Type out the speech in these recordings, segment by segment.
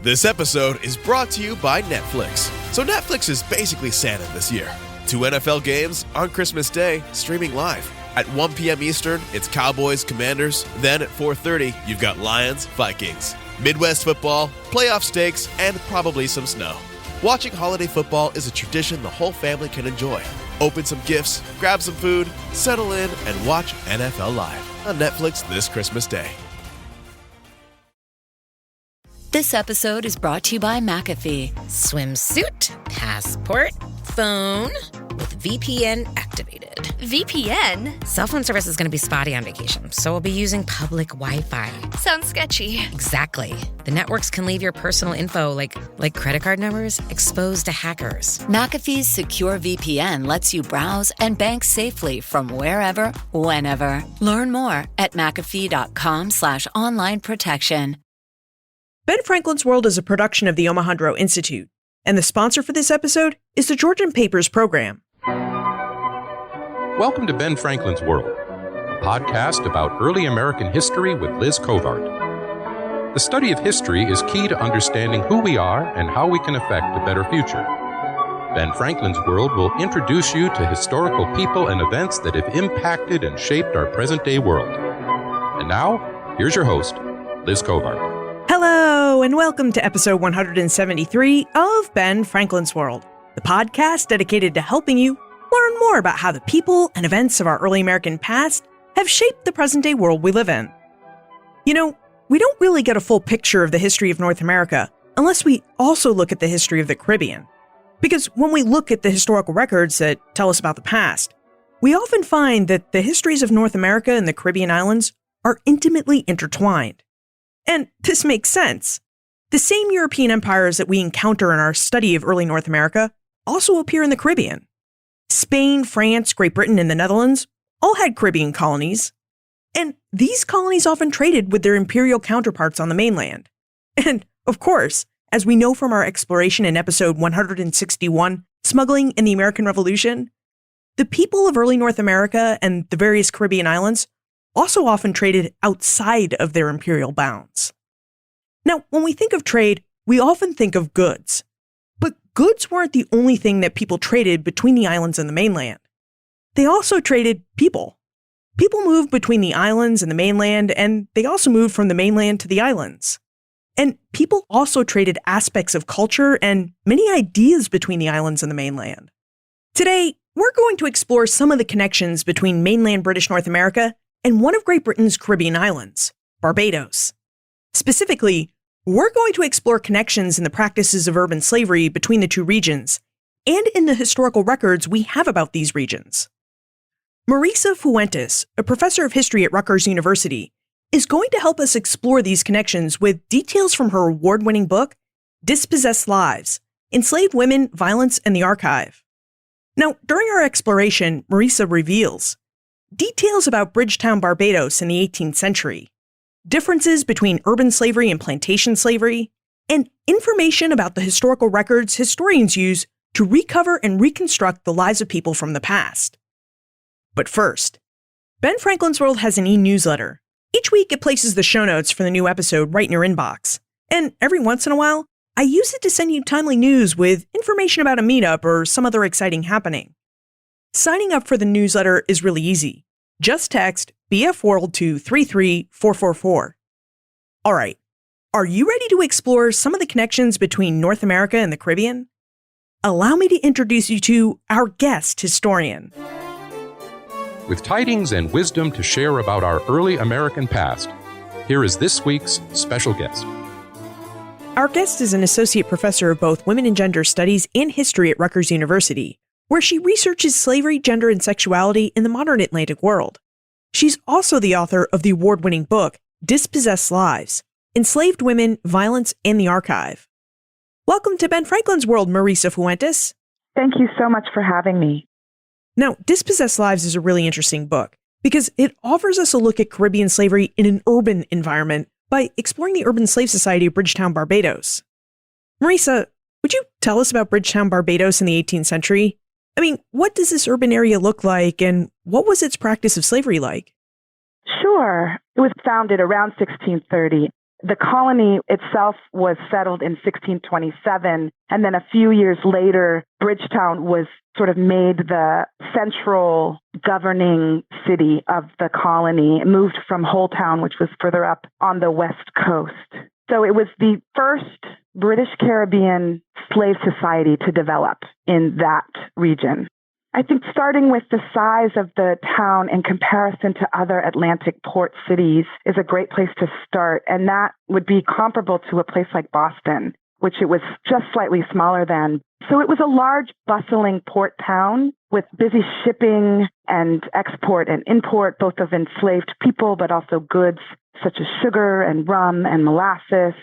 This episode is brought to you by Netflix. So Netflix is basically Santa this year. 2 NFL games on Christmas Day, streaming live. At 1 p.m. Eastern, it's Cowboys, Commanders. Then at 4:30, you've got Lions, Vikings. Midwest football, playoff stakes, and probably some snow. Watching holiday football is a tradition the whole family can enjoy. Open some gifts, grab some food, settle in, and watch NFL Live on Netflix this Christmas Day. This episode is brought to you by McAfee. Swimsuit, passport, phone, with VPN activated. VPN? Cell phone service is going to be spotty on vacation, so we'll be using public Wi-Fi. Sounds sketchy. Exactly. The networks can leave your personal info, like credit card numbers, exposed to hackers. McAfee's secure VPN lets you browse and bank safely from wherever, whenever. Learn more at McAfee.com/online protection. Ben Franklin's World is a production of the Omohundro Institute, and the sponsor for this episode is the Georgian Papers Program. Welcome to Ben Franklin's World, a podcast about early American history with Liz Covart. The study of history is key to understanding who we are and how we can affect a better future. Ben Franklin's World will introduce you to historical people and events that have impacted and shaped our present-day world. And now, here's your host, Liz Covart. Hello, and welcome to episode 173 of Ben Franklin's World, the podcast dedicated to helping you learn more about how the people and events of our early American past have shaped the present-day world we live in. You know, we don't really get a full picture of the history of North America unless we also look at the history of the Caribbean. Because when we look at the historical records that tell us about the past, we often find that the histories of North America and the Caribbean islands are intimately intertwined. And this makes sense. The same European empires that we encounter in our study of early North America also appear in the Caribbean. Spain, France, Great Britain, and the Netherlands all had Caribbean colonies. And these colonies often traded with their imperial counterparts on the mainland. And, of course, as we know from our exploration in episode 161, Smuggling in the American Revolution, the people of early North America and the various Caribbean islands also often traded outside of their imperial bounds. Now, when we think of trade, we often think of goods. But goods weren't the only thing that people traded between the islands and the mainland. They also traded people. People moved between the islands and the mainland, and they also moved from the mainland to the islands. And people also traded aspects of culture and many ideas between the islands and the mainland. Today, we're going to explore some of the connections between mainland British North America and one of Great Britain's Caribbean islands, Barbados. Specifically, we're going to explore connections in the practices of urban slavery between the two regions and in the historical records we have about these regions. Marisa Fuentes, a professor of history at Rutgers University, is going to help us explore these connections with details from her award-winning book, Dispossessed Lives: Enslaved Women, Violence, and the Archive. Now, during our exploration, Marisa reveals details about Bridgetown, Barbados in the 18th century, differences between urban slavery and plantation slavery, and information about the historical records historians use to recover and reconstruct the lives of people from the past. But first, Ben Franklin's World has an e-newsletter. Each week it places the show notes for the new episode right in your inbox. And every once in a while, I use it to send you timely news with information about a meetup or some other exciting happening. Signing up for the newsletter is really easy. Just text BFWorld to 33444. All right, are you ready to explore some of the connections between North America and the Caribbean? Allow me to introduce you to our guest historian. With tidings and wisdom to share about our early American past, here is this week's special guest. Our guest is an associate professor of both women and gender studies and history at Rutgers University, where she researches slavery, gender, and sexuality in the modern Atlantic world. She's also the author of the award-winning book, Dispossessed Lives: Enslaved Women, Violence, and the Archive. Welcome to Ben Franklin's World, Marisa Fuentes. Thank you so much for having me. Now, Dispossessed Lives is a really interesting book because it offers us a look at Caribbean slavery in an urban environment by exploring the urban slave society of Bridgetown, Barbados. Marisa, would you tell us about Bridgetown, Barbados in the 18th century? I mean, what does this urban area look like, and what was its practice of slavery like? Sure. It was founded around 1630. The colony itself was settled in 1627, and then a few years later, Bridgetown was sort of made the central governing city of the colony. It moved from Holetown, which was further up on the west coast. So it was the first British Caribbean slave society to develop in that region. I think starting with the size of the town in comparison to other Atlantic port cities is a great place to start. And that would be comparable to a place like Boston, which it was just slightly smaller than. So it was a large, bustling port town with busy shipping and export and import, both of enslaved people, but also goods such as sugar and rum and molasses.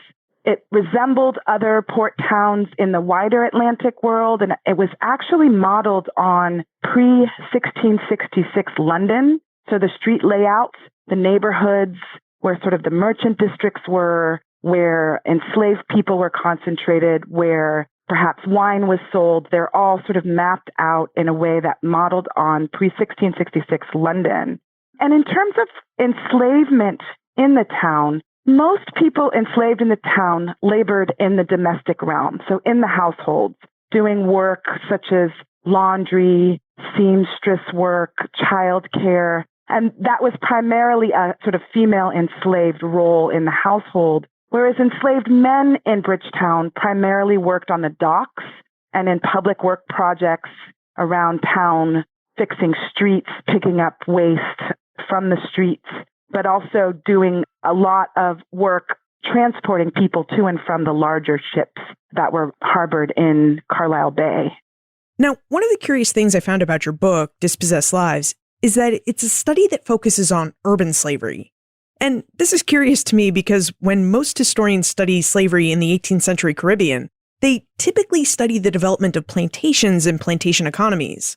It resembled other port towns in the wider Atlantic world, and it was actually modeled on pre-1666 London. So the street layouts, the neighborhoods where sort of the merchant districts were, where enslaved people were concentrated, where perhaps wine was sold, they're all sort of mapped out in a way that modeled on pre-1666 London. And in terms of enslavement in the town, most people enslaved in the town labored in the domestic realm, so in the households, doing work such as laundry, seamstress work, childcare, and that was primarily a sort of female enslaved role in the household, whereas enslaved men in Bridgetown primarily worked on the docks and in public work projects around town, fixing streets, picking up waste from the streets, but also doing a lot of work transporting people to and from the larger ships that were harbored in Carlisle Bay. Now, one of the curious things I found about your book, Dispossessed Lives, is that it's a study that focuses on urban slavery. And this is curious to me because when most historians study slavery in the 18th century Caribbean, they typically study the development of plantations and plantation economies.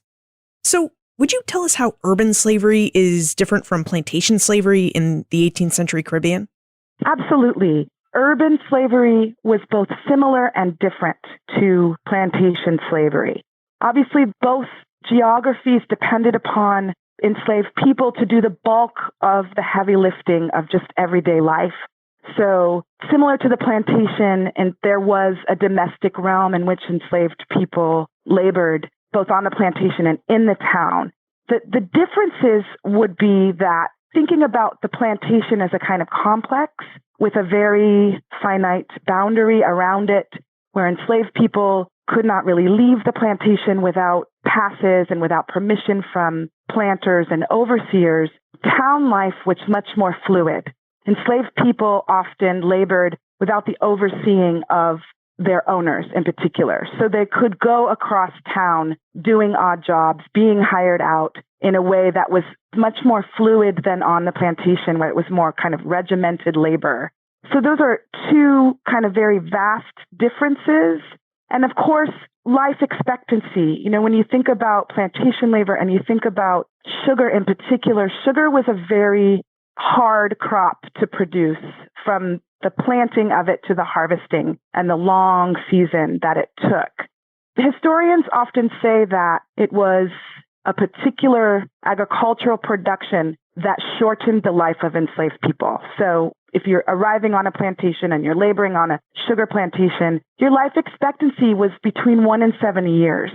So, would you tell us how urban slavery is different from plantation slavery in the 18th century Caribbean? Absolutely. Urban slavery was both similar and different to plantation slavery. Obviously, both geographies depended upon enslaved people to do the bulk of the heavy lifting of just everyday life. So similar to the plantation, and there was a domestic realm in which enslaved people labored, both on the plantation and in the town. The differences would be that thinking about the plantation as a kind of complex with a very finite boundary around it, where enslaved people could not really leave the plantation without passes and without permission from planters and overseers, town life was much more fluid. Enslaved people often labored without the overseeing of their owners in particular. So they could go across town doing odd jobs, being hired out in a way that was much more fluid than on the plantation, where it was more kind of regimented labor. So those are two kind of very vast differences. And of course, life expectancy. You know, when you think about plantation labor and you think about sugar in particular, sugar was a very hard crop to produce, from the planting of it to the harvesting and the long season that it took. Historians often say that it was a particular agricultural production that shortened the life of enslaved people. So if you're arriving on a plantation and you're laboring on a sugar plantation, your life expectancy was between 1 and 7 years.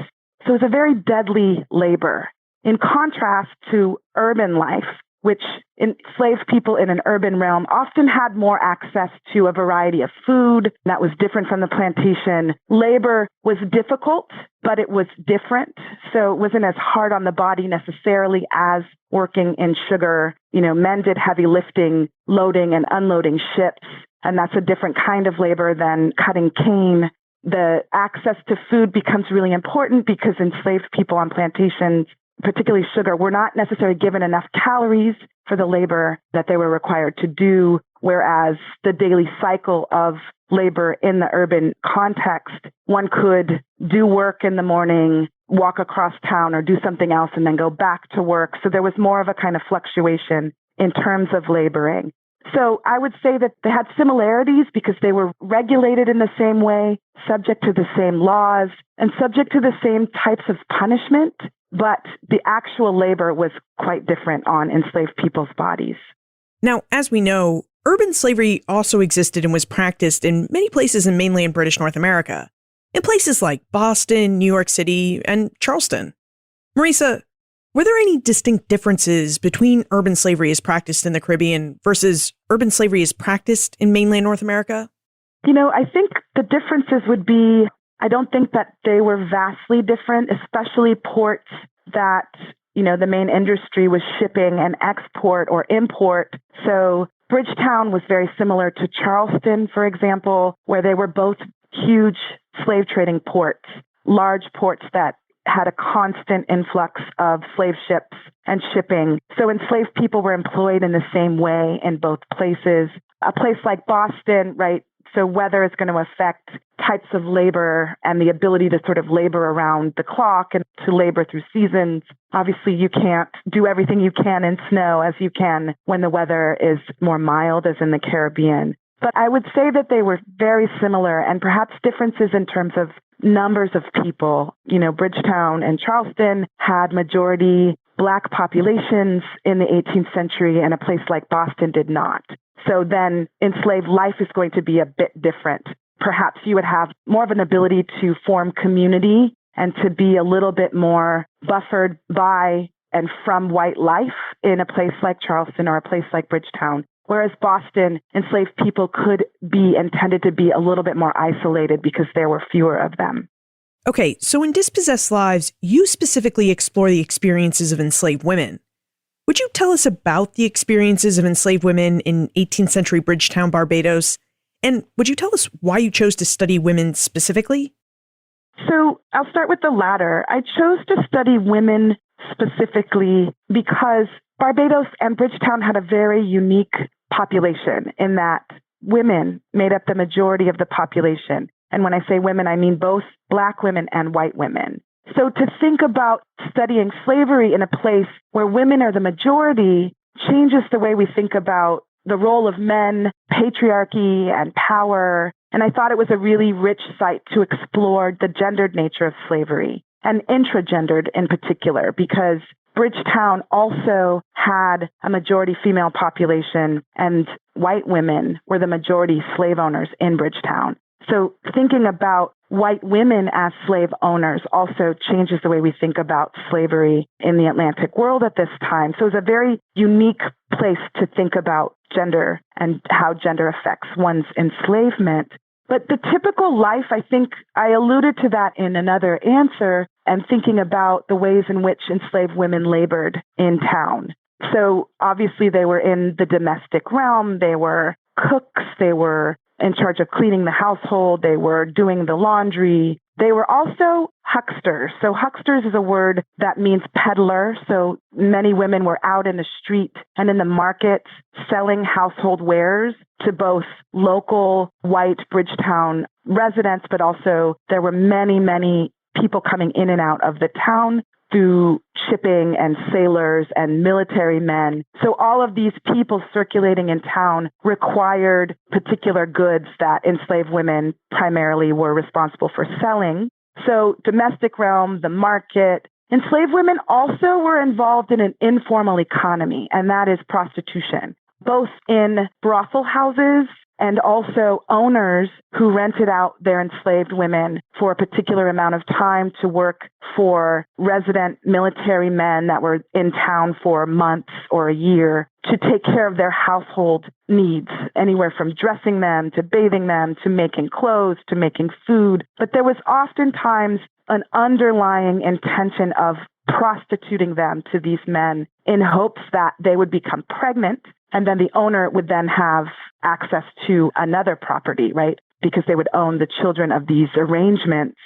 So it's a very deadly labor. In contrast to urban life, which enslaved people in an urban realm often had more access to a variety of food that was different from the plantation. Labor was difficult, but it was different. So it wasn't as hard on the body necessarily as working in sugar. You know, men did heavy lifting, loading and unloading ships, and that's a different kind of labor than cutting cane. The access to food becomes really important because enslaved people on plantations, particularly sugar, were not necessarily given enough calories for the labor that they were required to do, whereas the daily cycle of labor in the urban context, one could do work in the morning, walk across town or do something else and then go back to work. So there was more of a kind of fluctuation in terms of laboring. So I would say that they had similarities because they were regulated in the same way, subject to the same laws, and subject to the same types of punishment. But the actual labor was quite different on enslaved people's bodies. Now, as we know, urban slavery also existed and was practiced in many places in mainland British North America, in places like Boston, New York City, and Charleston. Marisa, were there any distinct differences between urban slavery as practiced in the Caribbean versus urban slavery as practiced in mainland North America? I think the differences would be, I don't think that they were vastly different, especially ports that, the main industry was shipping and export or import. So Bridgetown was very similar to Charleston, for example, where they were both huge slave trading ports, large ports that had a constant influx of slave ships and shipping. So enslaved people were employed in the same way in both places. A place like Boston, right? So weather is going to affect types of labor and the ability to sort of labor around the clock and to labor through seasons. Obviously, you can't do everything you can in snow as you can when the weather is more mild, as in the Caribbean. But I would say that they were very similar and perhaps differences in terms of numbers of people. Bridgetown and Charleston had majority Black populations in the 18th century, and a place like Boston did not. So then enslaved life is going to be a bit different. Perhaps you would have more of an ability to form community and to be a little bit more buffered by and from white life in a place like Charleston or a place like Bridgetown. Whereas Boston, enslaved people could be and tended to be a little bit more isolated because there were fewer of them. Okay, so in Dispossessed Lives, you specifically explore the experiences of enslaved women. Would you tell us about the experiences of enslaved women in 18th century Bridgetown, Barbados? And would you tell us why you chose to study women specifically? So I'll start with the latter. I chose to study women specifically because Barbados and Bridgetown had a very unique population in that women made up the majority of the population. And when I say women, I mean both Black women and white women. So to think about studying slavery in a place where women are the majority changes the way we think about the role of men, patriarchy, and power. And I thought it was a really rich site to explore the gendered nature of slavery, and intragendered in particular, because Bridgetown also had a majority female population and white women were the majority slave owners in Bridgetown. So thinking about white women as slave owners also changes the way we think about slavery in the Atlantic world at this time. So it's a very unique place to think about gender and how gender affects one's enslavement. But the typical life, I think I alluded to that in another answer, and thinking about the ways in which enslaved women labored in town. So obviously they were in the domestic realm, they were cooks, they were in charge of cleaning the household, they were doing the laundry. They were also hucksters. So hucksters is a word that means peddler. So many women were out in the street and in the market selling household wares to both local white Bridgetown residents, but also there were many, many people coming in and out of the town through shipping and sailors and military men. So all of these people circulating in town required particular goods that enslaved women primarily were responsible for selling. So domestic realm, the market. Enslaved women also were involved in an informal economy, and that is prostitution, both in brothel houses and also owners who rented out their enslaved women for a particular amount of time to work for resident military men that were in town for months or a year to take care of their household needs, anywhere from dressing them to bathing them to making clothes to making food. But there was oftentimes an underlying intention of prostituting them to these men in hopes that they would become pregnant, and then the owner would then have access to another property, right? Because they would own the children of these arrangements.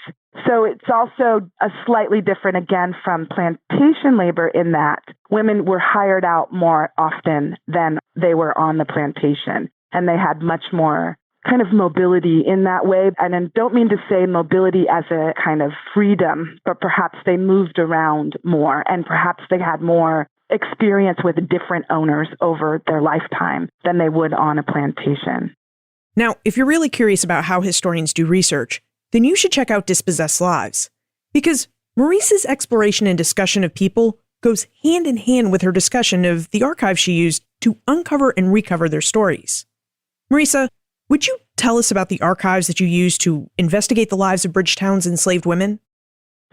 So it's also a slightly different, again, from plantation labor in that women were hired out more often than they were on the plantation. And they had much more kind of mobility in that way. And I don't mean to say mobility as a kind of freedom, but perhaps they moved around more and perhaps they had more experience with different owners over their lifetime than they would on a plantation. Now, if you're really curious about how historians do research, then you should check out Dispossessed Lives. Because Marisa's exploration and discussion of people goes hand in hand with her discussion of the archives she used to uncover and recover their stories. Marisa, would you tell us about the archives that you used to investigate the lives of Bridgetown's enslaved women?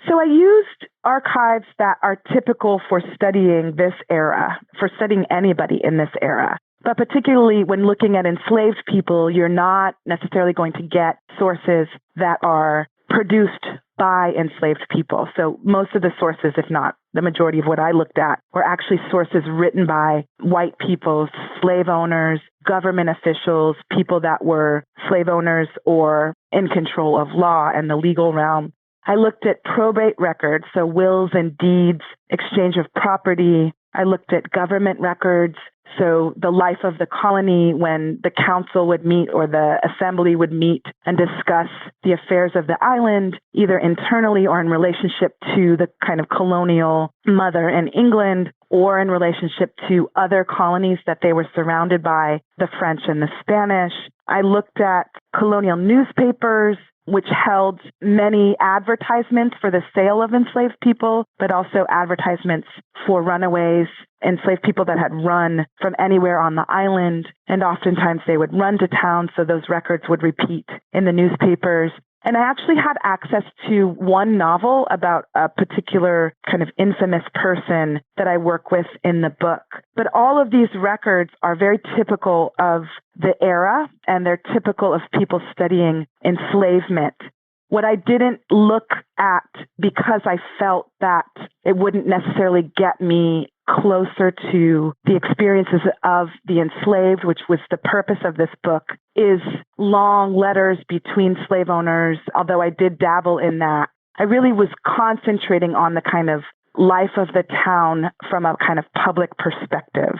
So I used archives that are typical for studying this era, for studying anybody in this era. But particularly when looking at enslaved people, you're not necessarily going to get sources that are produced by enslaved people. So most of the sources, if not the majority of what I looked at, were actually sources written by white people, slave owners, government officials, people that were slave owners or in control of law and the legal realm. I looked at probate records, so wills and deeds, exchange of property. I looked at government records, so the life of the colony when the council would meet or the assembly would meet and discuss the affairs of the island, either internally or in relationship to the kind of colonial mother in England or in relationship to other colonies that they were surrounded by, the French and the Spanish. I looked at colonial newspapers, which held many advertisements for the sale of enslaved people, but also advertisements for runaways, enslaved people that had run from anywhere on the island. And oftentimes they would run to town, so those records would repeat in the newspapers. And I actually had access to one novel about a particular kind of infamous person that I work with in the book. But all of these records are very typical of the era, and they're typical of people studying enslavement. What I didn't look at, because I felt that it wouldn't necessarily get me closer to the experiences of the enslaved, which was the purpose of this book, is long letters between slave owners. Although I did dabble in that, I really was concentrating on the kind of life of the town from a kind of public perspective.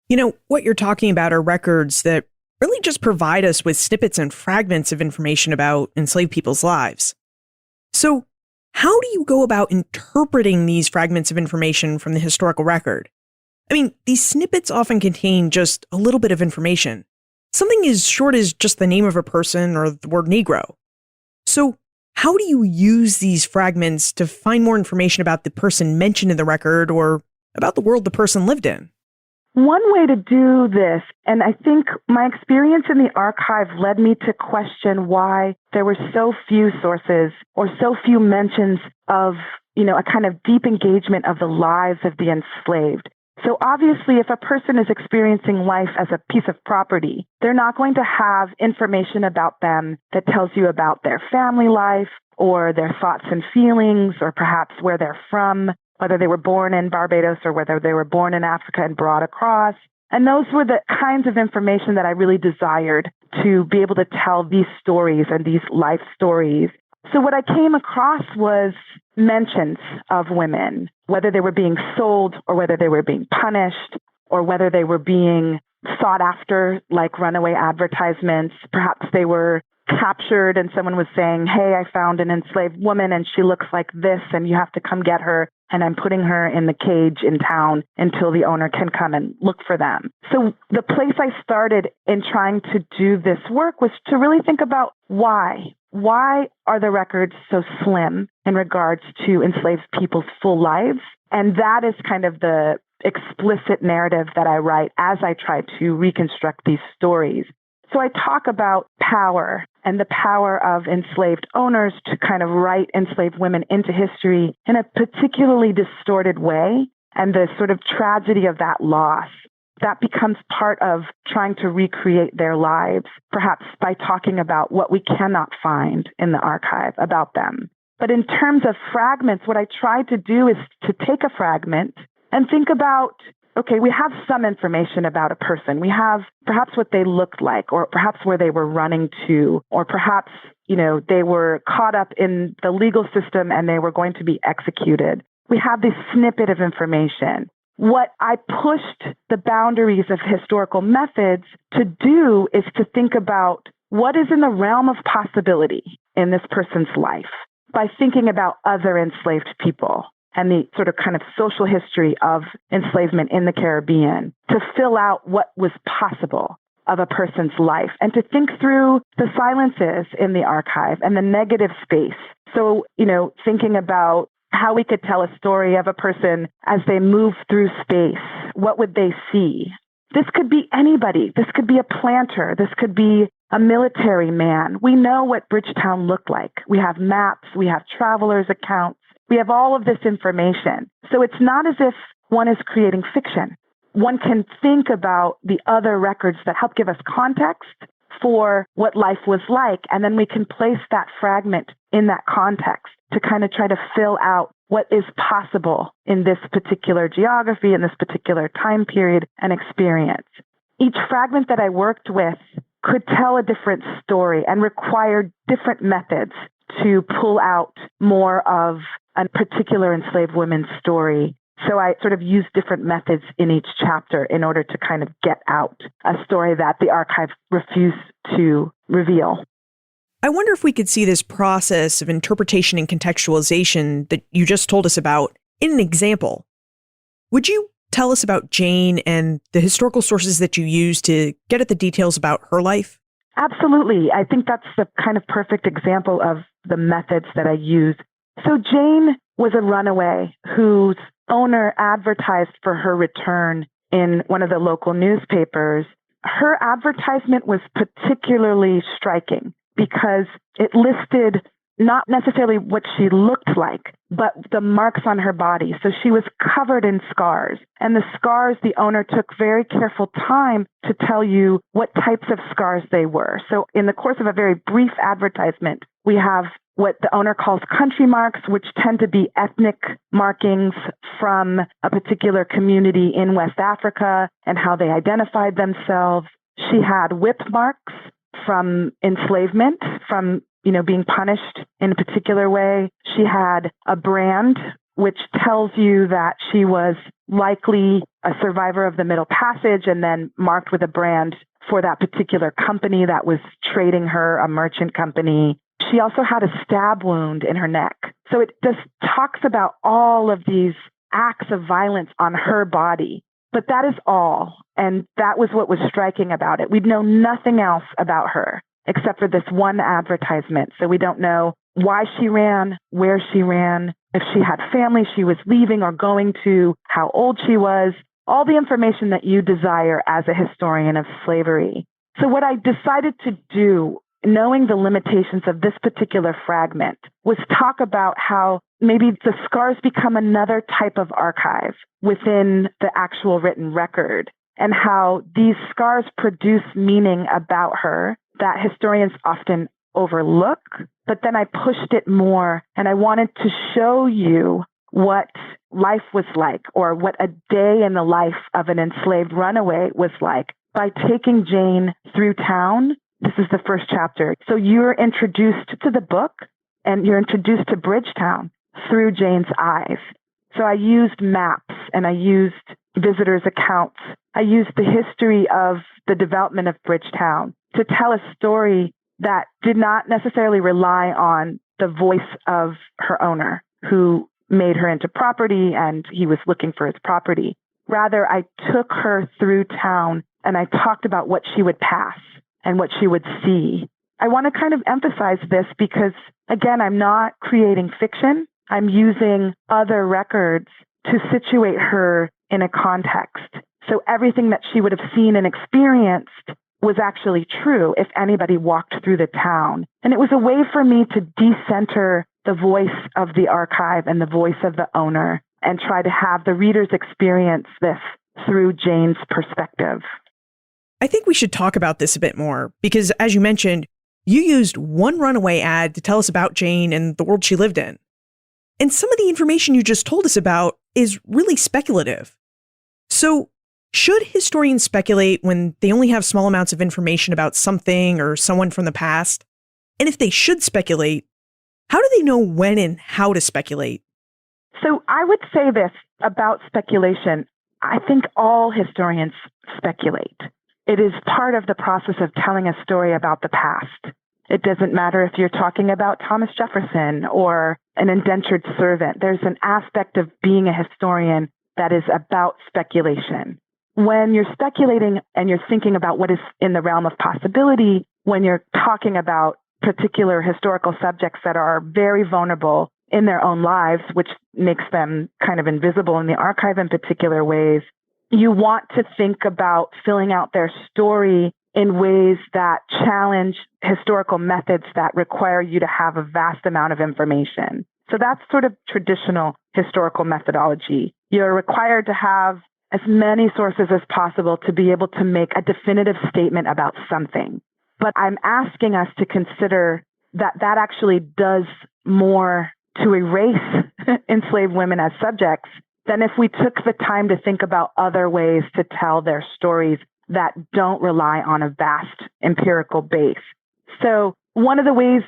You know, what you're talking about are records that really just provide us with snippets and fragments of information about enslaved people's lives. So, how do you go about interpreting these fragments of information from the historical record? I mean, these snippets often contain just a little bit of information, something as short as just the name of a person or the word Negro. So, how do you use these fragments to find more information about the person mentioned in the record or about the world the person lived in? One way to do this, and I think my experience in the archive led me to question why there were so few sources or so few mentions of, a kind of deep engagement of the lives of the enslaved. So obviously, if a person is experiencing life as a piece of property, they're not going to have information about them that tells you about their family life or their thoughts and feelings or perhaps where they're from, whether they were born in Barbados or whether they were born in Africa and brought across. And those were the kinds of information that I really desired to be able to tell these stories and these life stories. So what I came across was mentions of women, whether they were being sold or whether they were being punished or whether they were being sought after like runaway advertisements. Perhaps they were captured and someone was saying, hey, I found an enslaved woman and she looks like this and you have to come get her. And I'm putting her in the cage in town until the owner can come and look for them. So the place I started in trying to do this work was to really think about why. Why are the records so slim in regards to enslaved people's full lives? And that is kind of the explicit narrative that I write as I try to reconstruct these stories. So I talk about power and the power of enslaved owners to kind of write enslaved women into history in a particularly distorted way, and the sort of tragedy of that loss. That becomes part of trying to recreate their lives, perhaps by talking about what we cannot find in the archive about them. But in terms of fragments, what I try to do is to take a fragment and think about, okay, we have some information about a person. We have perhaps what they looked like, or perhaps where they were running to, or perhaps, they were caught up in the legal system and they were going to be executed. We have this snippet of information. What I pushed the boundaries of historical methods to do is to think about what is in the realm of possibility in this person's life by thinking about other enslaved people and the sort of kind of social history of enslavement in the Caribbean to fill out what was possible of a person's life and to think through the silences in the archive and the negative space. So, thinking about how we could tell a story of a person as they move through space. What would they see? This could be anybody. This could be a planter. This could be a military man. We know what Bridgetown looked like. We have maps. We have travelers' accounts. We have all of this information. So it's not as if one is creating fiction. One can think about the other records that help give us context for what life was like, and then we can place that fragment in that context to kind of try to fill out what is possible in this particular geography, in this particular time period and experience. Each fragment that I worked with could tell a different story and required different methods to pull out more of a particular enslaved woman's story. So I sort of used different methods in each chapter in order to kind of get out a story that the archive refused to reveal. I wonder if we could see this process of interpretation and contextualization that you just told us about in an example. Would you tell us about Jane and the historical sources that you used to get at the details about her life? Absolutely. I think that's the kind of perfect example of the methods that I use. So Jane was a runaway whose owner advertised for her return in one of the local newspapers. Her advertisement was particularly striking because it listed not necessarily what she looked like, but the marks on her body. So she was covered in scars. And the scars, the owner took very careful time to tell you what types of scars they were. So in the course of a very brief advertisement, we have what the owner calls country marks, which tend to be ethnic markings from a particular community in West Africa and how they identified themselves. She had whip marks from enslavement, from being punished in a particular way. She had a brand, which tells you that she was likely a survivor of the Middle Passage and then marked with a brand for that particular company that was trading her, a merchant company. She also had a stab wound in her neck. So it just talks about all of these acts of violence on her body. But that is all. And that was what was striking about it. We'd know nothing else about her except for this one advertisement. So we don't know why she ran, where she ran, if she had family she was leaving or going to, how old she was, all the information that you desire as a historian of slavery. So what I decided to do, knowing the limitations of this particular fragment, was talk about how maybe the scars become another type of archive within the actual written record, and how these scars produce meaning about her that historians often overlook. But then I pushed it more, and I wanted to show you what life was like, or what a day in the life of an enslaved runaway was like, by taking Jane through town. This is the first chapter. So you're introduced to the book, and you're introduced to Bridgetown through Jane's eyes. So I used maps, and I used visitors' accounts. I used the history of the development of Bridgetown to tell a story that did not necessarily rely on the voice of her owner, who made her into property, and he was looking for his property. Rather, I took her through town, and I talked about what she would pass and what she would see. I want to kind of emphasize this because, again, I'm not creating fiction. I'm using other records to situate her in a context. So everything that she would have seen and experienced was actually true if anybody walked through the town. And it was a way for me to decenter the voice of the archive and the voice of the owner, and try to have the readers experience this through Jane's perspective. I think we should talk about this a bit more because, as you mentioned, you used one runaway ad to tell us about Jane and the world she lived in. And some of the information you just told us about is really speculative. So, should historians speculate when they only have small amounts of information about something or someone from the past? And if they should speculate, how do they know when and how to speculate? So I would say this about speculation. I think all historians speculate. It is part of the process of telling a story about the past. It doesn't matter if you're talking about Thomas Jefferson or an indentured servant. There's an aspect of being a historian that is about speculation. When you're speculating and you're thinking about what is in the realm of possibility, when you're talking about particular historical subjects that are very vulnerable in their own lives, which makes them kind of invisible in the archive in particular ways. You want to think about filling out their story in ways that challenge historical methods that require you to have a vast amount of information. So that's sort of traditional historical methodology. You're required to have as many sources as possible to be able to make a definitive statement about something. But I'm asking us to consider that that actually does more to erase enslaved women as subjects than if we took the time to think about other ways to tell their stories that don't rely on a vast empirical base. So one of the ways,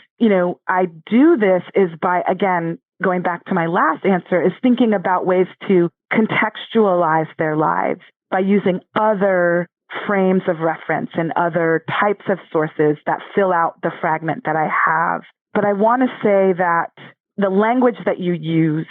I do this is by, again, going back to my last answer, is thinking about ways to contextualize their lives by using other frames of reference and other types of sources that fill out the fragment that I have. But I want to say that the language that you use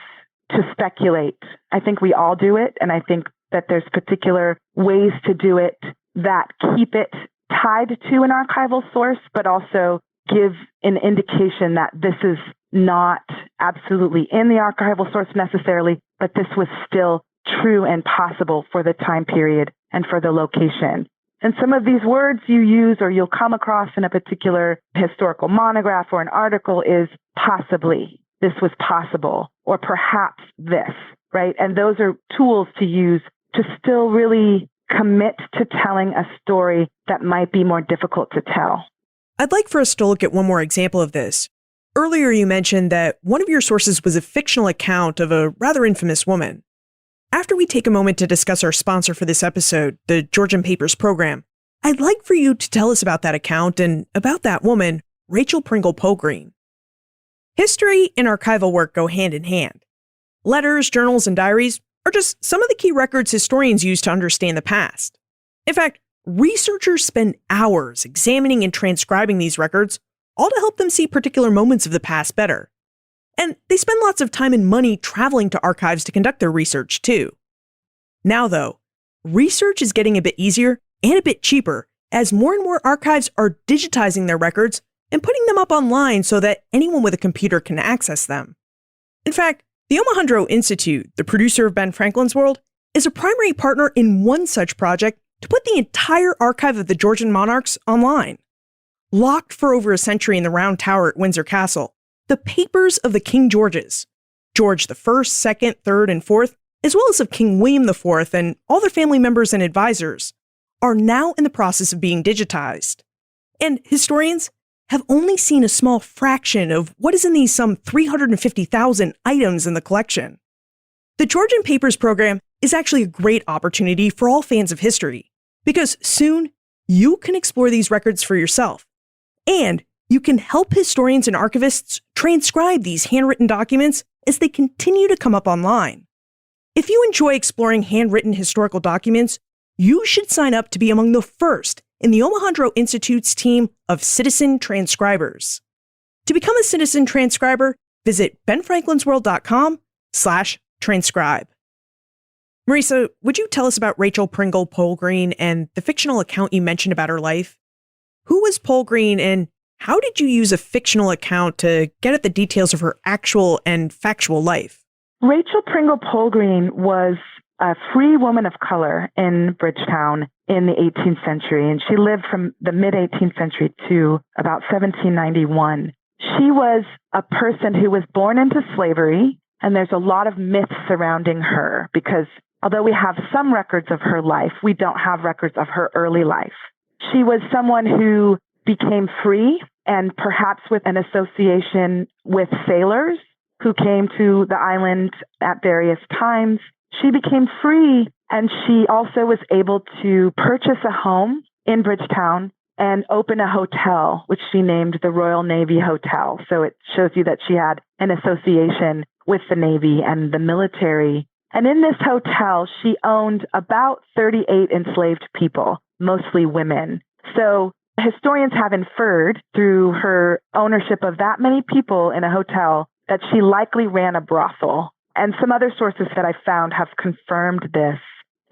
to speculate, I think we all do it. And I think that there's particular ways to do it that keep it tied to an archival source, but also give an indication that this is not absolutely in the archival source necessarily, but this was still true and possible for the time period and for the location. And some of these words you use or you'll come across in a particular historical monograph or an article is possibly, this was possible, or perhaps this, right? And those are tools to use to still really commit to telling a story that might be more difficult to tell. I'd like for us to look at one more example of this. Earlier, you mentioned that one of your sources was a fictional account of a rather infamous woman. After we take a moment to discuss our sponsor for this episode, the Georgian Papers program, I'd like for you to tell us about that account and about that woman, Rachel Pringle Polgreen. History and archival work go hand in hand. Letters, journals, and diaries are just some of the key records historians use to understand the past. In fact, researchers spend hours examining and transcribing these records, all to help them see particular moments of the past better. And they spend lots of time and money traveling to archives to conduct their research, too. Now, though, research is getting a bit easier and a bit cheaper as more and more archives are digitizing their records and putting them up online so that anyone with a computer can access them. In fact, the Omohundro Institute, the producer of Ben Franklin's World, is a primary partner in one such project to put the entire archive of the Georgian monarchs online. Locked for over a century in the Round Tower at Windsor Castle, the papers of the King Georges, George I, II, III, and IV, as well as of King William IV and all their family members and advisors, are now in the process of being digitized. And historians have only seen a small fraction of what is in these some 350,000 items in the collection. The Georgian Papers program is actually a great opportunity for all fans of history, because soon you can explore these records for yourself. And you can help historians and archivists transcribe these handwritten documents as they continue to come up online. If you enjoy exploring handwritten historical documents, you should sign up to be among the first in the Omohundro Institute's team of citizen transcribers. To become a citizen transcriber, visit benfranklinsworld.com/transcribe. Marisa, would you tell us about Rachel Pringle Polgreen and the fictional account you mentioned about her life? Who was Polgreen, and how did you use a fictional account to get at the details of her actual and factual life? Rachel Pringle Polgreen was a free woman of color in Bridgetown in the 18th century, and she lived from the mid-18th century to about 1791. She was a person who was born into slavery, and there's a lot of myths surrounding her because although we have some records of her life, we don't have records of her early life. She was someone who became free, and perhaps with an association with sailors who came to the island at various times. She became free, and she also was able to purchase a home in Bridgetown and open a hotel, which she named the Royal Navy Hotel. So it shows you that she had an association with the Navy and the military. And in this hotel, she owned about 38 enslaved people, mostly women. So historians have inferred through her ownership of that many people in a hotel that she likely ran a brothel. And some other sources that I found have confirmed this.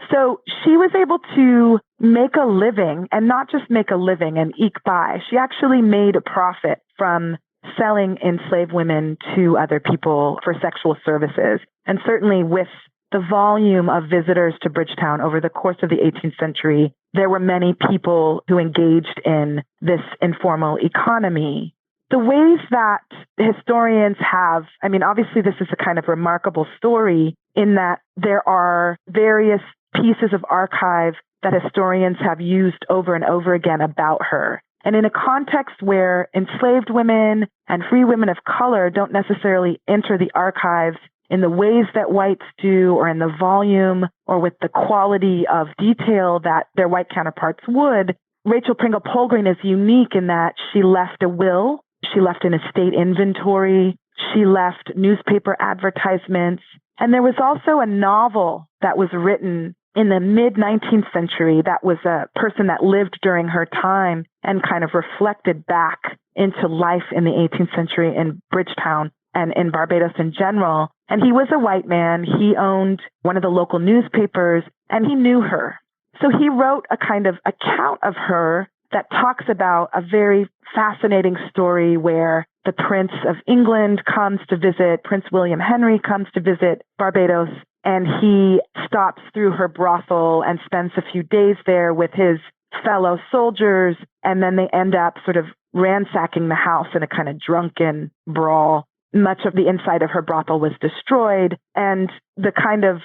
So she was able to make a living, and not just make a living and eke by. She actually made a profit from selling enslaved women to other people for sexual services. And certainly with the volume of visitors to Bridgetown over the course of the 18th century, there were many people who engaged in this informal economy. The ways that historians have, obviously this is a kind of remarkable story in that there are various pieces of archive that historians have used over and over again about her. And in a context where enslaved women and free women of color don't necessarily enter the archives in the ways that whites do, or in the volume or with the quality of detail that their white counterparts would, Rachel Pringle Polgreen is unique in that she left a will, she left an estate inventory, she left newspaper advertisements, and there was also a novel that was written in the mid-19th century that was a person that lived during her time and kind of reflected back into life in the 18th century in Bridgetown and in Barbados in general. And he was a white man. He owned one of the local newspapers, and he knew her. So he wrote a kind of account of her that talks about a very fascinating story where the Prince of England comes to visit, Prince William Henry comes to visit Barbados, and he stops through her brothel and spends a few days there with his fellow soldiers, and then they end up sort of ransacking the house in a kind of drunken brawl. Much of the inside of her brothel was destroyed, and the kind of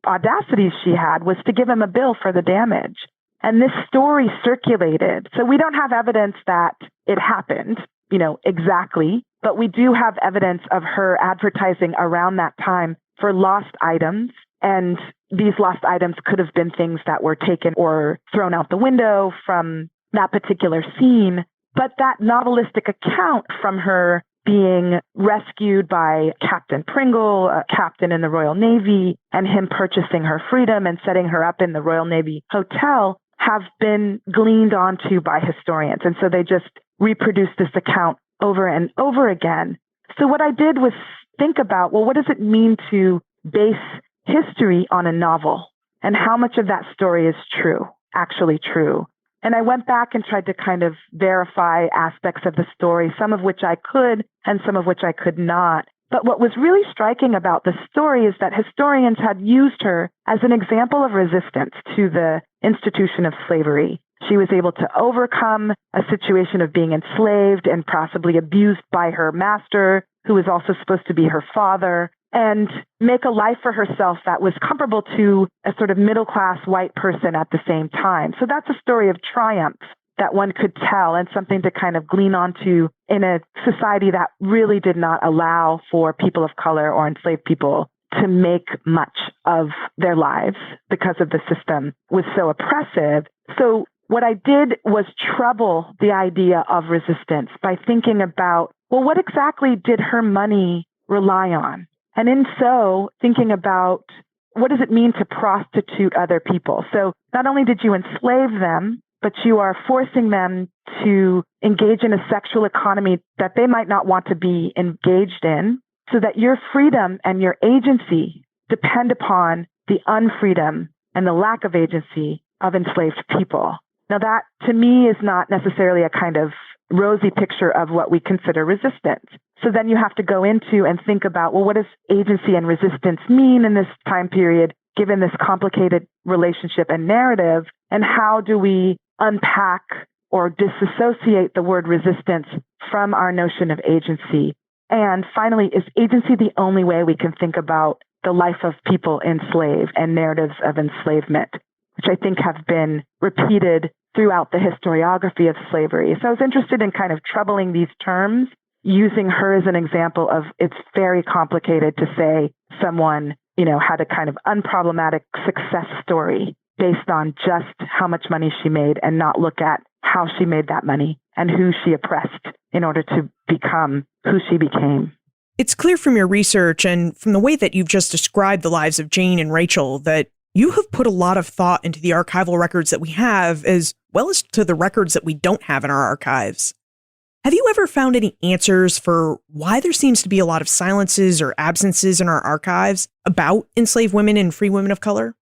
audacity she had was to give him a bill for the damage. And this story circulated. So we don't have evidence that it happened, exactly, but we do have evidence of her advertising around that time for lost items. And these lost items could have been things that were taken or thrown out the window from that particular scene. But that novelistic account from her being rescued by Captain Pringle, a captain in the Royal Navy, and him purchasing her freedom and setting her up in the Royal Navy Hotel have been gleaned onto by historians. And so they just reproduce this account over and over again. So what I did was think about, well, what does it mean to base history on a novel? And how much of that story is true, actually true? And I went back and tried to kind of verify aspects of the story, some of which I could and some of which I could not. But what was really striking about the story is that historians had used her as an example of resistance to the institution of slavery. She was able to overcome a situation of being enslaved and possibly abused by her master, who was also supposed to be her father, and make a life for herself that was comparable to a sort of middle-class white person at the same time. So that's a story of triumph that one could tell, and something to kind of glean onto in a society that really did not allow for people of color or enslaved people to make much of their lives because of the system was so oppressive. So what I did was trouble the idea of resistance by thinking about, well, what exactly did her money rely on? And in so, thinking about what does it mean to prostitute other people? So not only did you enslave them, but you are forcing them to engage in a sexual economy that they might not want to be engaged in, so that your freedom and your agency depend upon the unfreedom and the lack of agency of enslaved people. Now that, to me, is not necessarily a kind of rosy picture of what we consider resistance. So then you have to go into and think about, well, what does agency and resistance mean in this time period, given this complicated relationship and narrative? And how do we unpack or disassociate the word resistance from our notion of agency? And finally, is agency the only way we can think about the life of people enslaved and narratives of enslavement, which I think have been repeated throughout the historiography of slavery? So I was interested in kind of troubling these terms, using her as an example of it's very complicated to say someone, had a kind of unproblematic success story based on just how much money she made and not look at how she made that money and who she oppressed in order to become who she became. It's clear from your research and from the way that you've just described the lives of Jane and Rachel that you have put a lot of thought into the archival records that we have, as well as to the records that we don't have in our archives. Have you ever found any answers for why there seems to be a lot of silences or absences in our archives about enslaved women and free women of color?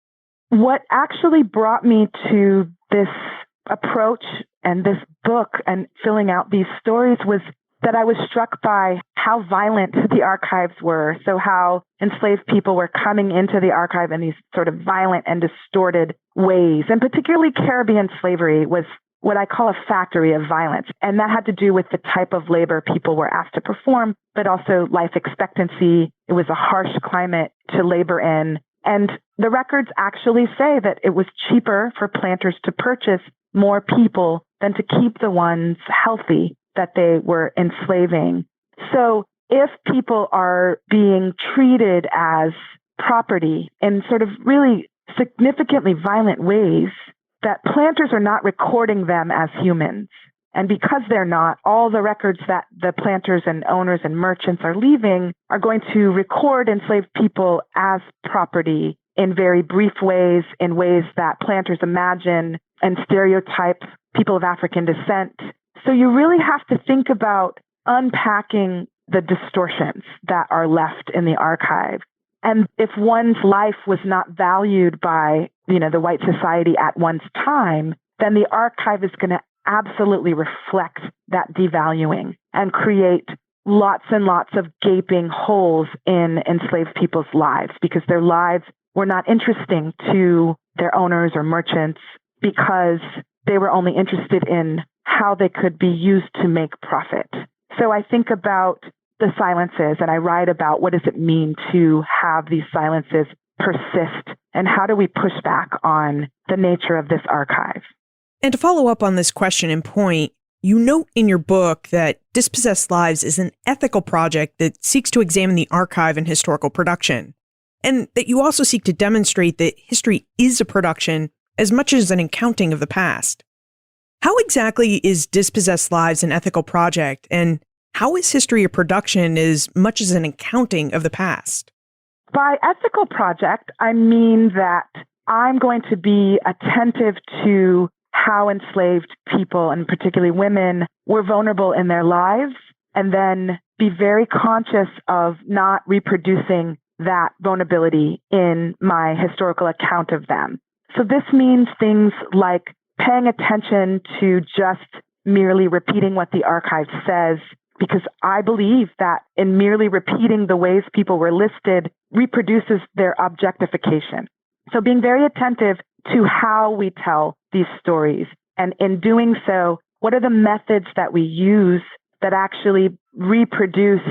What actually brought me to this approach and this book and filling out these stories was that that I was struck by how violent the archives were. So how enslaved people were coming into the archive in these sort of violent and distorted ways. And particularly Caribbean slavery was what I call a factory of violence. And that had to do with the type of labor people were asked to perform, but also life expectancy. It was a harsh climate to labor in. And the records actually say that it was cheaper for planters to purchase more people than to keep the ones healthy that they were enslaving. So if people are being treated as property in sort of really significantly violent ways, that planters are not recording them as humans. And because they're not, all the records that the planters and owners and merchants are leaving are going to record enslaved people as property in very brief ways, in ways that planters imagine and stereotype people of African descent. So you really have to think about unpacking the distortions that are left in the archive. And if one's life was not valued by, the white society at one's time, then the archive is going to absolutely reflect that devaluing and create lots and lots of gaping holes in enslaved people's lives because their lives were not interesting to their owners or merchants because they were only interested in how they could be used to make profit. So I think about the silences and I write about what does it mean to have these silences persist and how do we push back on the nature of this archive. And to follow up on this question and point, you note in your book that Dispossessed Lives is an ethical project that seeks to examine the archive and historical production, and that you also seek to demonstrate that history is a production as much as an accounting of the past. How exactly is Dispossessed Lives an ethical project, and how is history a production as much as an accounting of the past? By ethical project, I mean that I'm going to be attentive to how enslaved people, and particularly women, were vulnerable in their lives, and then be very conscious of not reproducing that vulnerability in my historical account of them. So this means things like paying attention to just merely repeating what the archive says, because I believe that in merely repeating the ways people were listed reproduces their objectification. So being very attentive to how we tell these stories. And in doing so, what are the methods that we use that actually reproduce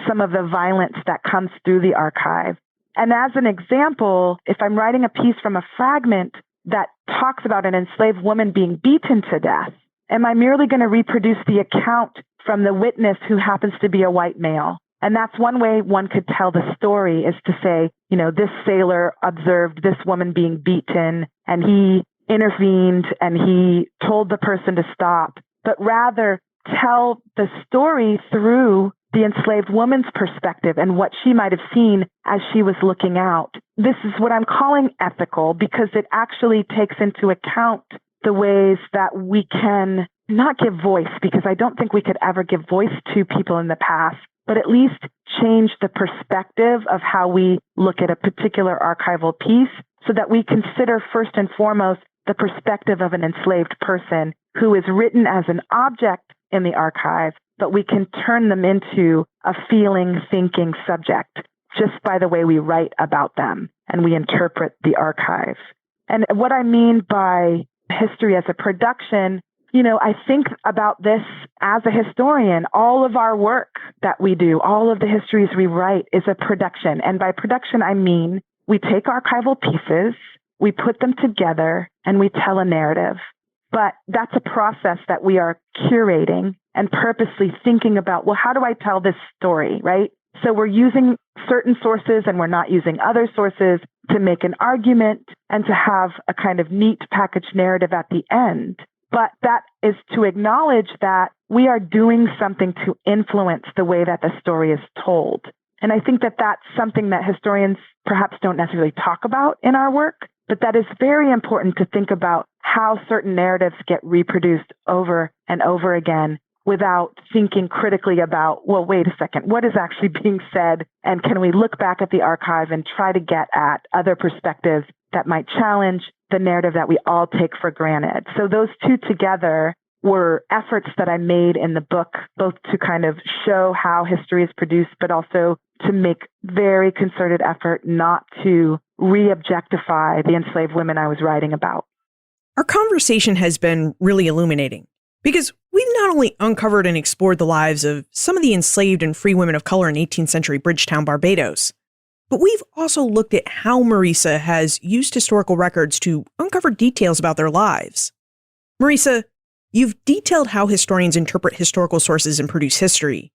some of the violence that comes through the archive? And as an example, if I'm writing a piece from a fragment that talks about an enslaved woman being beaten to death, am I merely going to reproduce the account from the witness who happens to be a white male? And that's one way one could tell the story, is to say, this sailor observed this woman being beaten and he intervened and he told the person to stop, but rather tell the story through the enslaved woman's perspective and what she might have seen as she was looking out. This is what I'm calling ethical because it actually takes into account the ways that we can not give voice, because I don't think we could ever give voice to people in the past, but at least change the perspective of how we look at a particular archival piece so that we consider first and foremost the perspective of an enslaved person who is written as an object in the archive, but we can turn them into a feeling, thinking subject just by the way we write about them and we interpret the archive. And what I mean by history as a production, I think about this as a historian. All of our work that we do, all of the histories we write is a production. And by production, I mean we take archival pieces, we put them together, and we tell a narrative. But that's a process that we are curating and purposely thinking about, well, how do I tell this story, right? So we're using certain sources and we're not using other sources to make an argument and to have a kind of neat packaged narrative at the end. But that is to acknowledge that we are doing something to influence the way that the story is told. And I think that that's something that historians perhaps don't necessarily talk about in our work, but that is very important to think about how certain narratives get reproduced over and over again without thinking critically about, well, wait a second, what is actually being said? And can we look back at the archive and try to get at other perspectives that might challenge the narrative that we all take for granted? So those two together were efforts that I made in the book, both to kind of show how history is produced, but also to make very concerted effort not to re-objectify the enslaved women I was writing about. Our conversation has been really illuminating because we've not only uncovered and explored the lives of some of the enslaved and free women of color in 18th century Bridgetown, Barbados, but we've also looked at how Marisa has used historical records to uncover details about their lives. Marisa, you've detailed how historians interpret historical sources and produce history.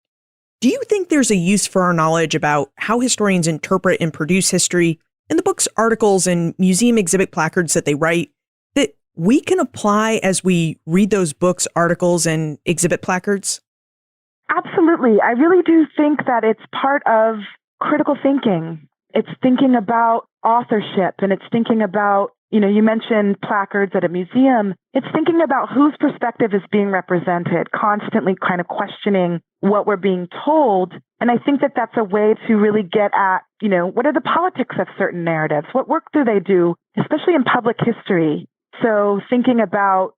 Do you think there's a use for our knowledge about how historians interpret and produce history in the books, articles, and museum exhibit placards that they write that we can apply as we read those books, articles, and exhibit placards? Absolutely. I really do think that it's part of critical thinking. It's thinking about authorship, and it's thinking about, you mentioned placards at a museum. It's thinking about whose perspective is being represented, constantly kind of questioning what we're being told. And I think that that's a way to really get at, what are the politics of certain narratives? What work do they do, especially in public history? So thinking about,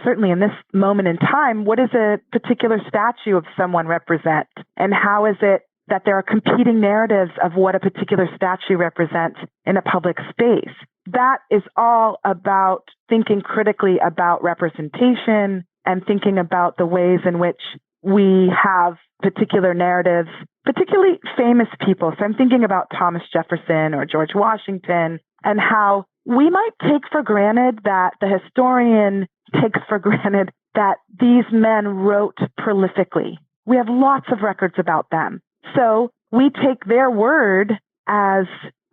certainly in this moment in time, what does a particular statue of someone represent? And how is it that there are competing narratives of what a particular statue represents in a public space? That is all about thinking critically about representation and thinking about the ways in which we have particular narratives, particularly famous people. So I'm thinking about Thomas Jefferson or George Washington, and how we might take for granted that the historian takes for granted that these men wrote prolifically. We have lots of records about them. So we take their word as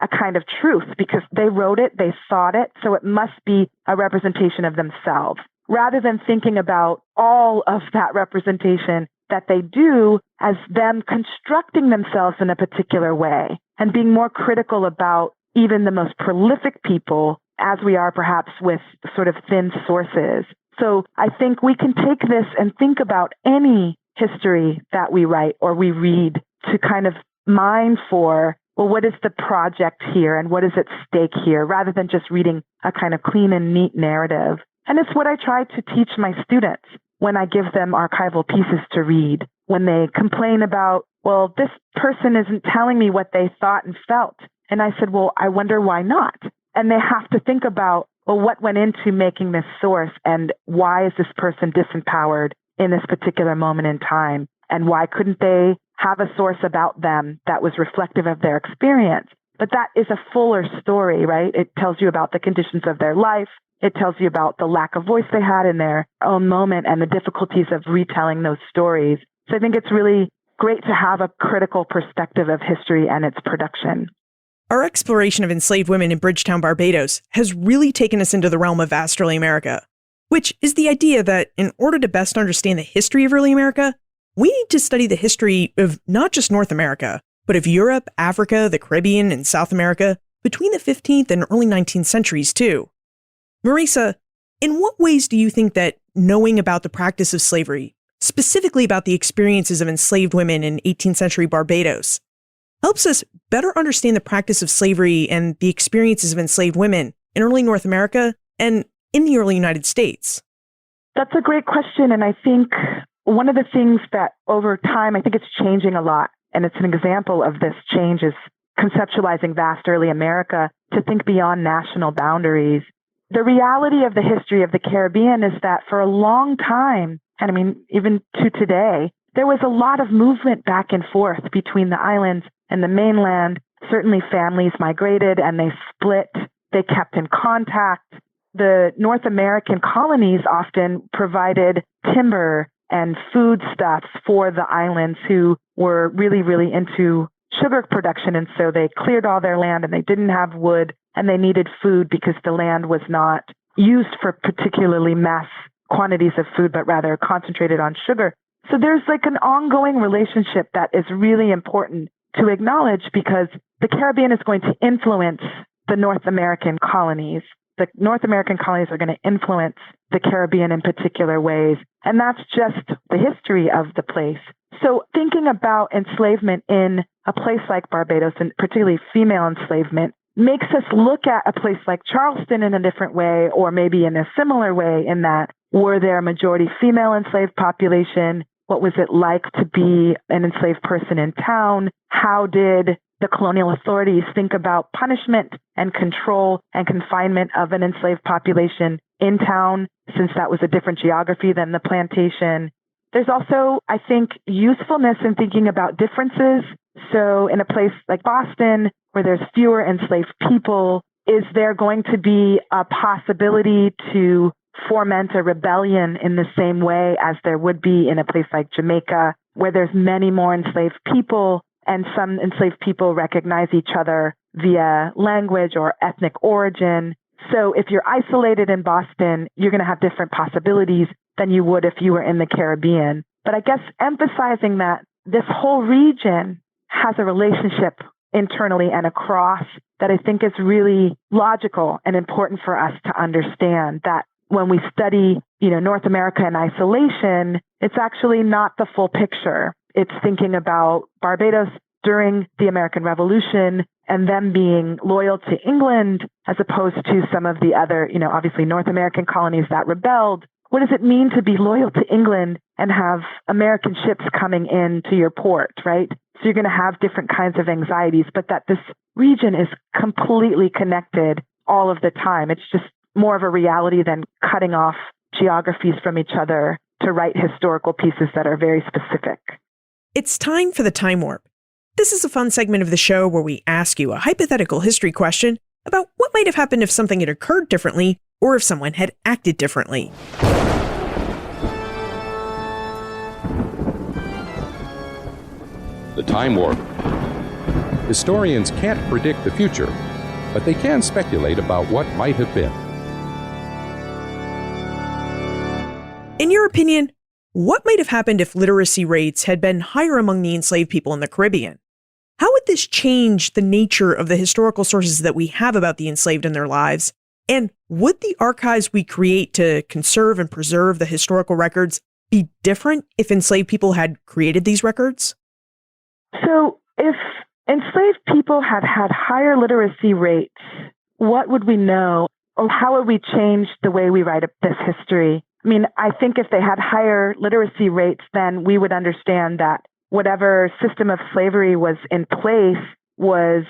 a kind of truth because they wrote it, they thought it, so it must be a representation of themselves, rather than thinking about all of that representation that they do as them constructing themselves in a particular way and being more critical about even the most prolific people as we are perhaps with sort of thin sources. So I think we can take this and think about any history that we write or we read to kind of mine for, well, what is the project here and what is at stake here, rather than just reading a kind of clean and neat narrative. And it's what I try to teach my students when I give them archival pieces to read, when they complain about, well, this person isn't telling me what they thought and felt. And I said, well, I wonder why not? And they have to think about, well, what went into making this source and why is this person disempowered in this particular moment in time? And why couldn't they have a source about them that was reflective of their experience? But that is a fuller story, right? It tells you about the conditions of their life. It tells you about the lack of voice they had in their own moment and the difficulties of retelling those stories. So I think it's really great to have a critical perspective of history and its production. Our exploration of enslaved women in Bridgetown, Barbados has really taken us into the realm of vast early America, which is the idea that in order to best understand the history of early America, we need to study the history of not just North America, but of Europe, Africa, the Caribbean, and South America between the 15th and early 19th centuries, too. Marisa, in what ways do you think that knowing about the practice of slavery, specifically about the experiences of enslaved women in 18th century Barbados, helps us better understand the practice of slavery and the experiences of enslaved women in early North America and in the early United States? That's a great question. And I think one of the things that over time, I think it's changing a lot, and it's an example of this change, is conceptualizing vast early America to think beyond national boundaries. The reality of the history of the Caribbean is that for a long time, and I mean, even to today, there was a lot of movement back and forth between the islands and the mainland. Certainly families migrated and they split. They kept in contact. The North American colonies often provided timber and foodstuffs for the islands who were really, really into sugar production. And so they cleared all their land and they didn't have wood and they needed food because the land was not used for particularly mass quantities of food, but rather concentrated on sugar. So there's like an ongoing relationship that is really important to acknowledge because the Caribbean is going to influence the North American colonies. The North American colonies are going to influence the Caribbean in particular ways. And that's just the history of the place. So thinking about enslavement in a place like Barbados, and particularly female enslavement, makes us look at a place like Charleston in a different way, or maybe in a similar way, in that Were there a majority female enslaved population? What was it like to be an enslaved person in town? How did the colonial authorities think about punishment and control and confinement of an enslaved population in town, since that was a different geography than the plantation? There's also, I think, usefulness in thinking about differences. So in a place like Boston, where there's fewer enslaved people, is there going to be a possibility to foment a rebellion in the same way as there would be in a place like Jamaica, where there's many more enslaved people and some enslaved people recognize each other via language or ethnic origin? So if you're isolated in Boston, you're going to have different possibilities than you would if you were in the Caribbean. But I guess emphasizing that this whole region has a relationship internally and across that I think is really logical and important for us to understand, that when we study, North America in isolation, it's actually not the full picture. It's thinking about Barbados during the American Revolution and them being loyal to England as opposed to some of the other, obviously North American colonies that rebelled. What does it mean to be loyal to England and have American ships coming into your port, right? So you're going to have different kinds of anxieties, but that this region is completely connected all of the time. It's just more of a reality than cutting off geographies from each other to write historical pieces that are very specific. It's time for the Time Warp. This is a fun segment of the show where we ask you a hypothetical history question about what might have happened if something had occurred differently or if someone had acted differently. The Time Warp. Historians can't predict the future, but they can speculate about what might have been. In your opinion, what might have happened if literacy rates had been higher among the enslaved people in the Caribbean? How would this change the nature of the historical sources that we have about the enslaved and their lives? And would the archives we create to conserve and preserve the historical records be different if enslaved people had created these records? So if enslaved people had had higher literacy rates, what would we know? Or how would we change the way we write this history? I mean, I think if they had higher literacy rates, then we would understand that whatever system of slavery was in place was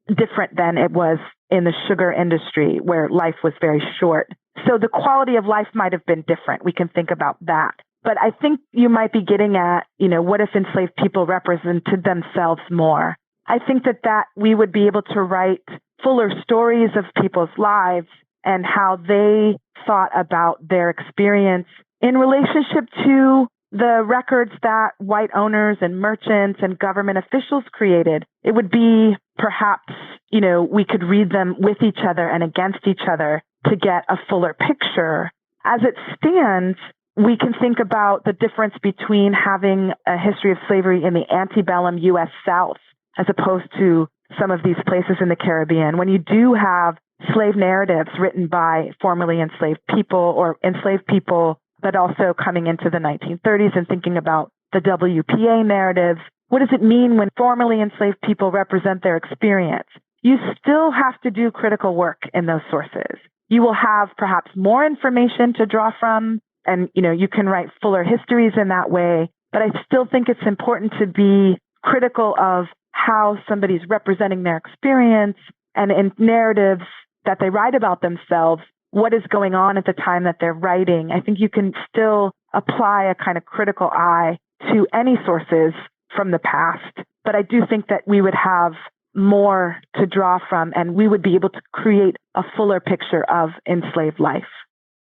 different than it was in the sugar industry, where life was very short. So the quality of life might have been different. We can think about that. But I think you might be getting at, what if enslaved people represented themselves more? I think that we would be able to write fuller stories of people's lives and how they thought about their experience in relationship to the records that white owners and merchants and government officials created. It would be perhaps, we could read them with each other and against each other to get a fuller picture. As it stands, we can think about the difference between having a history of slavery in the antebellum U.S. South as opposed to some of these places in the Caribbean. When you do have slave narratives written by formerly enslaved people or enslaved people, but also coming into the 1930s and thinking about the WPA narratives, what does it mean when formerly enslaved people represent their experience? You still have to do critical work in those sources. You will have perhaps more information to draw from, and you can write fuller histories in that way. But I still think it's important to be critical of how somebody's representing their experience, and in narratives that they write about themselves, what is going on at the time that they're writing. I think you can still apply a kind of critical eye to any sources from the past. But I do think that we would have more to draw from, and we would be able to create a fuller picture of enslaved life.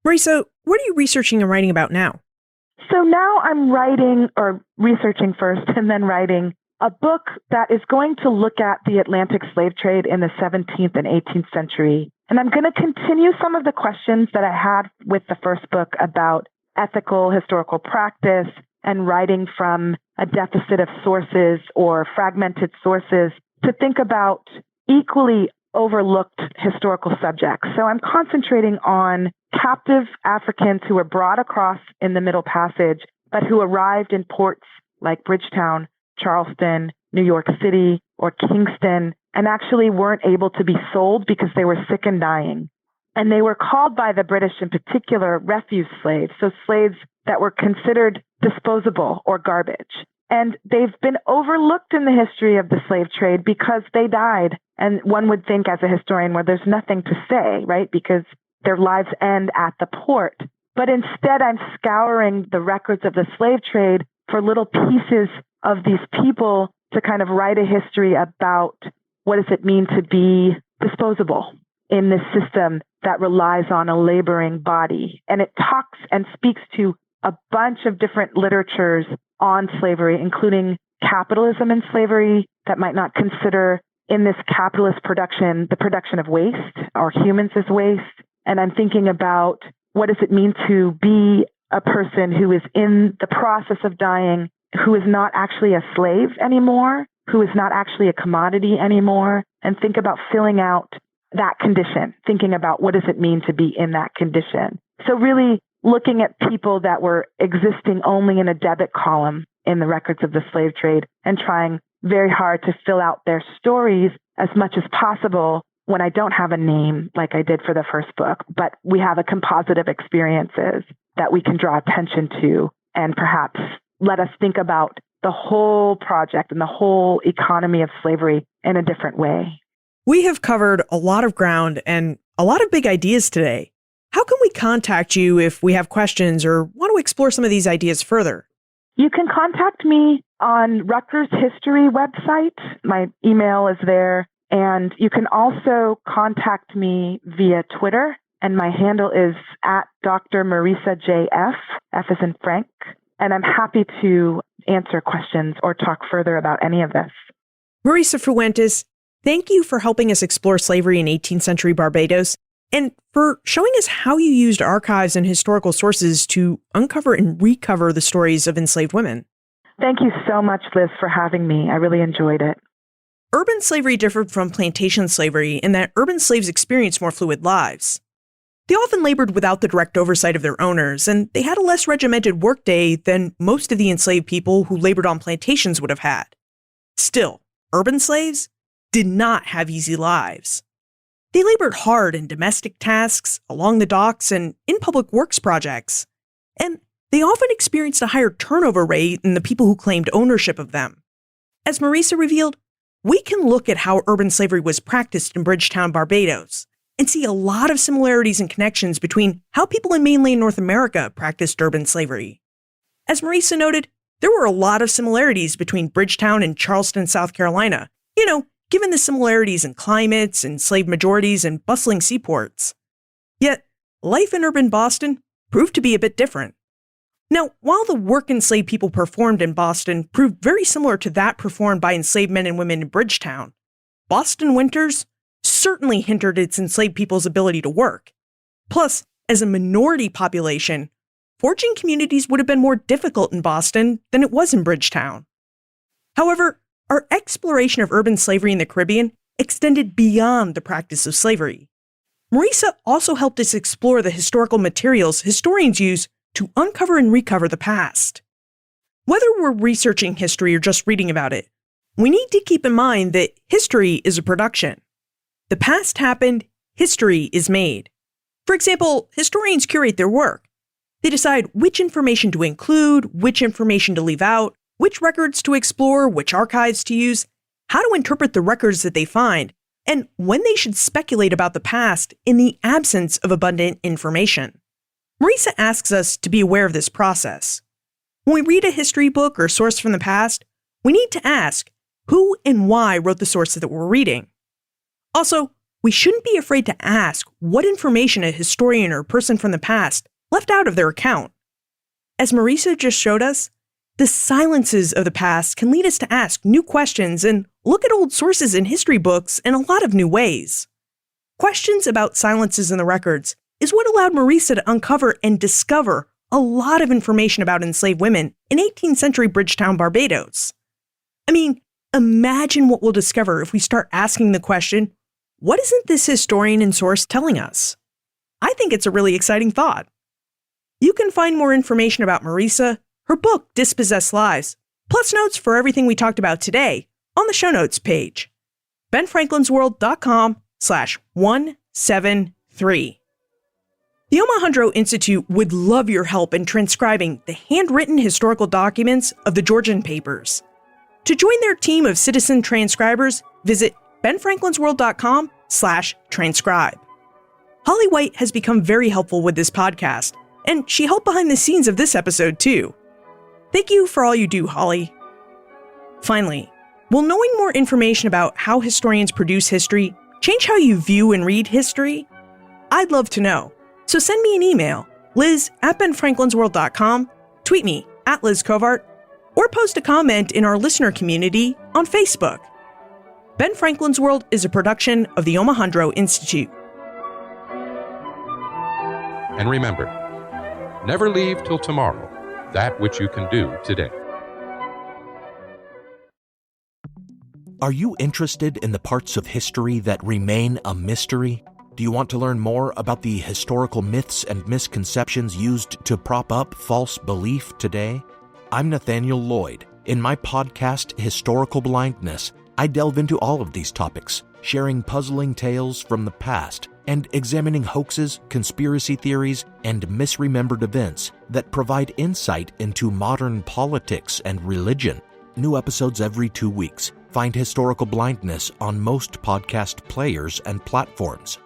Marisa, what are you researching and writing about now? So now I'm writing, or researching first and then writing, a book that is going to look at the Atlantic slave trade in the 17th and 18th century. And I'm going to continue some of the questions that I had with the first book about ethical historical practice and writing from a deficit of sources or fragmented sources to think about equally overlooked historical subjects. So I'm concentrating on captive Africans who were brought across in the Middle Passage, but who arrived in ports like Bridgetown, Charleston, New York City, or Kingston, and actually weren't able to be sold because they were sick and dying. And they were called by the British in particular refuse slaves, so slaves that were considered disposable or garbage. And they've been overlooked in the history of the slave trade because they died. And one would think as a historian, well, there's nothing to say, right? Because their lives end at the port. But instead, I'm scouring the records of the slave trade for little pieces of these people to kind of write a history about what does it mean to be disposable in this system that relies on a laboring body. And it talks and speaks to a bunch of different literatures on slavery, including capitalism and slavery that might not consider in this capitalist production the production of waste or humans as waste. And I'm thinking about what does it mean to be a person who is in the process of dying, who is not actually a slave anymore, who is not actually a commodity anymore, and think about filling out that condition, thinking about what does it mean to be in that condition. So really looking at people that were existing only in a debit column in the records of the slave trade and trying very hard to fill out their stories as much as possible when I don't have a name like I did for the first book, but we have a composite of experiences that we can draw attention to and perhaps let us think about the whole project and the whole economy of slavery in a different way. We have covered a lot of ground and a lot of big ideas today. How can we contact you if we have questions or want to explore some of these ideas further? You can contact me on Rutgers History website. My email is there. And you can also contact me via Twitter. And my handle is at Dr. Marisa JF, F as in Frank. And I'm happy to answer questions or talk further about any of this. Marisa Fuentes, thank you for helping us explore slavery in 18th century Barbados and for showing us how you used archives and historical sources to uncover and recover the stories of enslaved women. Thank you so much, Liz, for having me. I really enjoyed it. Urban slavery differed from plantation slavery in that urban slaves experienced more fluid lives. They often labored without the direct oversight of their owners, and they had a less regimented workday than most of the enslaved people who labored on plantations would have had. Still, urban slaves did not have easy lives. They labored hard in domestic tasks, along the docks, and in public works projects. And they often experienced a higher turnover rate than the people who claimed ownership of them. As Marisa revealed, we can look at how urban slavery was practiced in Bridgetown, Barbados, and see a lot of similarities and connections between how people in mainland North America practiced urban slavery. As Marisa noted, there were a lot of similarities between Bridgetown and Charleston, South Carolina, given the similarities in climates, enslaved majorities, and bustling seaports. Yet, life in urban Boston proved to be a bit different. Now, while the work enslaved people performed in Boston proved very similar to that performed by enslaved men and women in Bridgetown, Boston winters certainly hindered its enslaved people's ability to work. Plus, as a minority population, foraging communities would have been more difficult in Boston than it was in Bridgetown. However, our exploration of urban slavery in the Caribbean extended beyond the practice of slavery. Marisa also helped us explore the historical materials historians use to uncover and recover the past. Whether we're researching history or just reading about it, we need to keep in mind that history is a production. The past happened, history is made. For example, historians curate their work. They decide which information to include, which information to leave out, which records to explore, which archives to use, how to interpret the records that they find, and when they should speculate about the past in the absence of abundant information. Marisa asks us to be aware of this process. When we read a history book or source from the past, we need to ask who and why wrote the source that we're reading. Also, we shouldn't be afraid to ask what information a historian or person from the past left out of their account. As Marisa just showed us, the silences of the past can lead us to ask new questions and look at old sources in history books in a lot of new ways. Questions about silences in the records is what allowed Marisa to uncover and discover a lot of information about enslaved women in 18th century Bridgetown, Barbados. I mean, imagine what we'll discover if we start asking the question, what isn't this historian and source telling us? I think it's a really exciting thought. You can find more information about Marisa, her book, Dispossessed Lives, plus notes for everything we talked about today on the show notes page, benfranklinsworld.com/173. The Omohundro Institute would love your help in transcribing the handwritten historical documents of the Georgian Papers. To join their team of citizen transcribers, visit benfranklinsworld.com/transcribe. Holly White has become very helpful with this podcast, and she helped behind the scenes of this episode too. Thank you for all you do, Holly. Finally, will knowing more information about how historians produce history change how you view and read history? I'd love to know. So send me an email, liz@benfranklinsworld.com, tweet me @LizCovart, or post a comment in our listener community on Facebook. Ben Franklin's World is a production of the Omohundro Institute. And remember, never leave till tomorrow that which you can do today. Are you interested in the parts of history that remain a mystery? Do you want to learn more about the historical myths and misconceptions used to prop up false belief today? I'm Nathaniel Lloyd. In my podcast, Historical Blindness, I delve into all of these topics, sharing puzzling tales from the past and examining hoaxes, conspiracy theories, and misremembered events that provide insight into modern politics and religion. New episodes every 2 weeks. Find Historical Blindness on most podcast players and platforms.